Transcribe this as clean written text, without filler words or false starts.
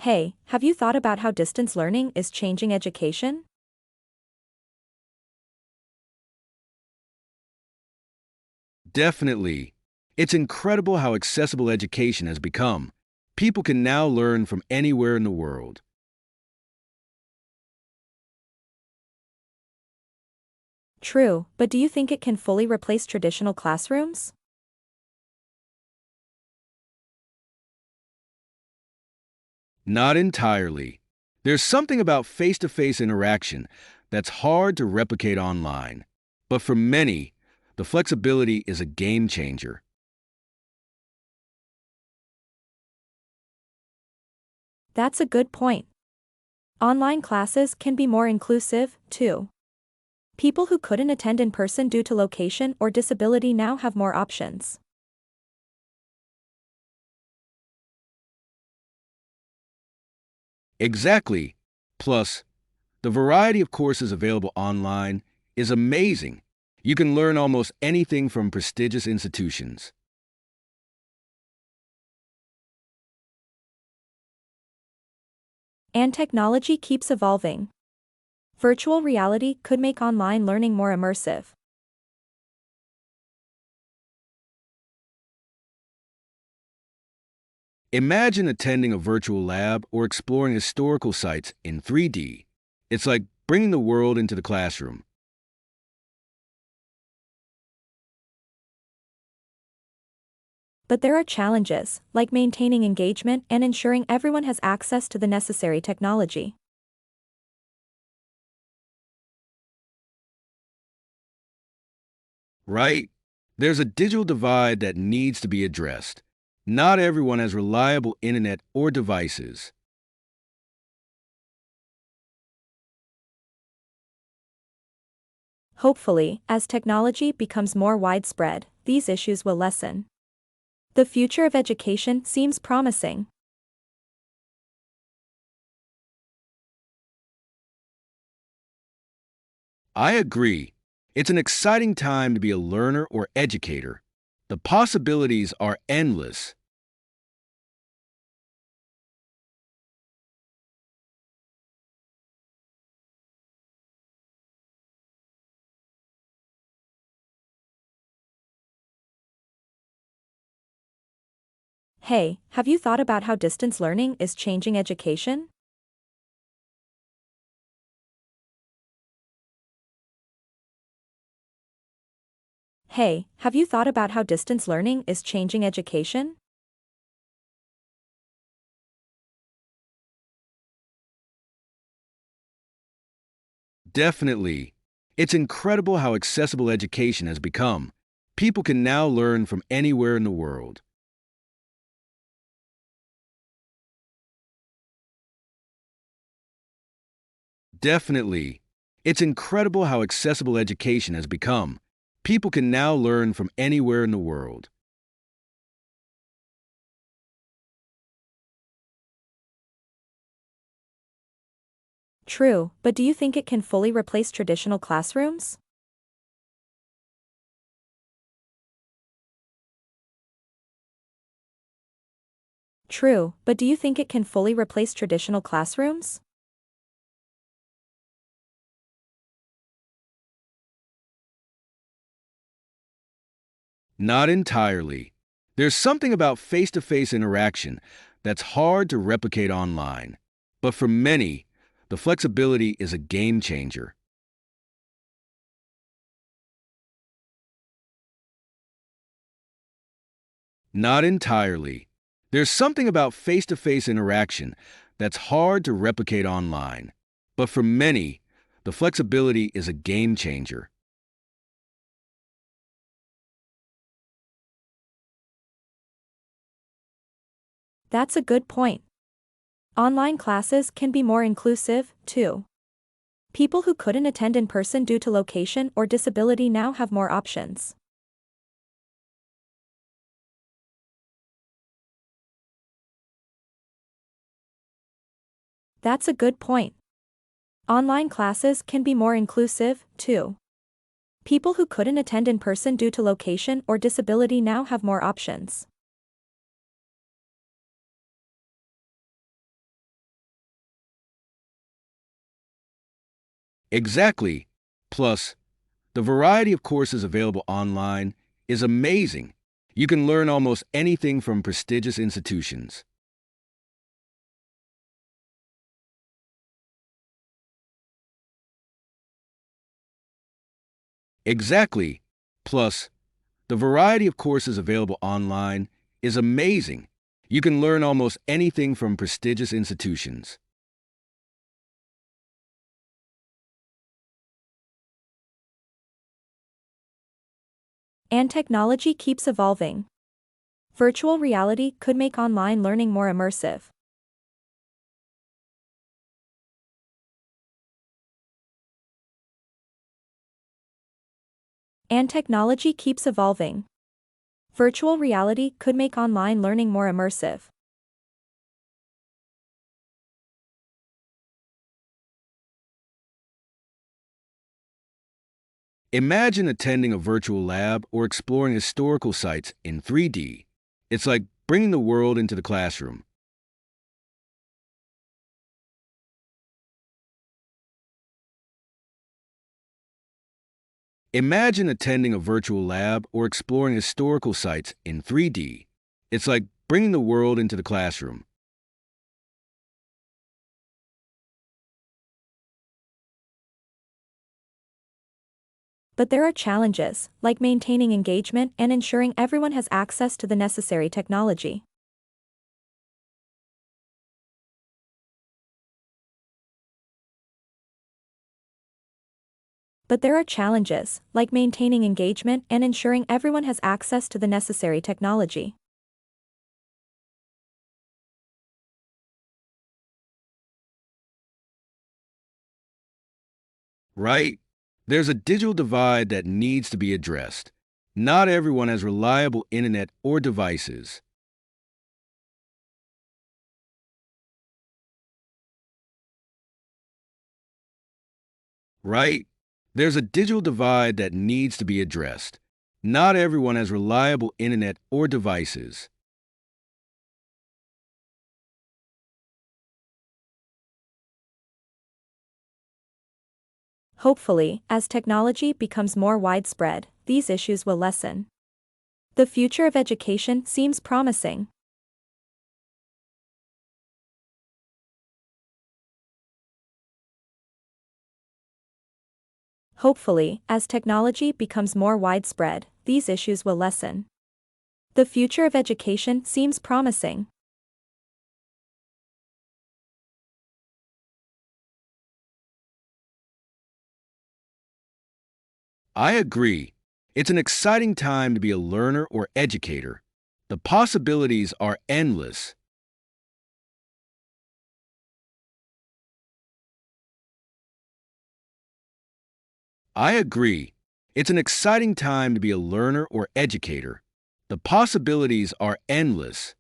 Hey, have you thought about how distance learning is changing education? Definitely. It's incredible how accessible education has become. People can now learn from anywhere in the world. True, but do you think it can fully replace traditional classrooms? Not entirely. There's something about face-to-face interaction that's hard to replicate online. But for many, the flexibility is a game changer. That's a good point. Online classes can be more inclusive, too. People who couldn't attend in person due to location or disability now have more options. Exactly. Plus, the variety of courses available online is amazing. You can learn almost anything from prestigious institutions. And technology keeps evolving. Virtual reality could make online learning more immersive. Imagine attending a virtual lab or exploring historical sites in 3D. It's like bringing the world into the classroom. But there are challenges, like maintaining engagement and ensuring everyone has access to the necessary technology. Right? There's a digital divide that needs to be addressed. Not everyone has reliable internet or devices. Hopefully, as technology becomes more widespread, these issues will lessen. The future of education seems promising. I agree. It's an exciting time to be a learner or educator. The possibilities are endless. Hey, have you thought about how distance learning is changing education? Hey, have you thought about how distance learning is changing education? Definitely. It's incredible how accessible education has become. People can now learn from anywhere in the world. Definitely. It's incredible how accessible education has become. People can now learn from anywhere in the world. True, but do you think it can fully replace traditional classrooms? True, but do you think it can fully replace traditional classrooms? Not entirely. There's something about face-to-face interaction that's hard to replicate online. But for many, the flexibility is a game changer. Not entirely. There's something about face-to-face interaction that's hard to replicate online. But for many, the flexibility is a game changer. That's a good point. Online classes can be more inclusive, too. People who couldn't attend in person due to location or disability now have more options. That's a good point. Online classes can be more inclusive, too. People who couldn't attend in person due to location or disability now have more options. Exactly. Plus, the variety of courses available online is amazing. You can learn almost anything from prestigious institutions. Exactly. Plus, the variety of courses available online is amazing. You can learn almost anything from prestigious institutions. And technology keeps evolving. Virtual reality could make online learning more immersive. And technology keeps evolving. Virtual reality could make online learning more immersive. Imagine attending a virtual lab or exploring historical sites in 3D. It's like bringing the world into the classroom. Imagine attending a virtual lab or exploring historical sites in 3D. It's like bringing the world into the classroom. But there are challenges, like maintaining engagement and ensuring everyone has access to the necessary technology. But there are challenges, like maintaining engagement and ensuring everyone has access to the necessary technology. Right? There's a digital divide that needs to be addressed. Not everyone has reliable internet or devices. Right? There's a digital divide that needs to be addressed. Not everyone has reliable internet or devices. Hopefully, as technology becomes more widespread, these issues will lessen. The future of education seems promising. Hopefully, as technology becomes more widespread, these issues will lessen. The future of education seems promising. I agree. It's an exciting time to be a learner or educator. The possibilities are endless. I agree. It's an exciting time to be a learner or educator. The possibilities are endless.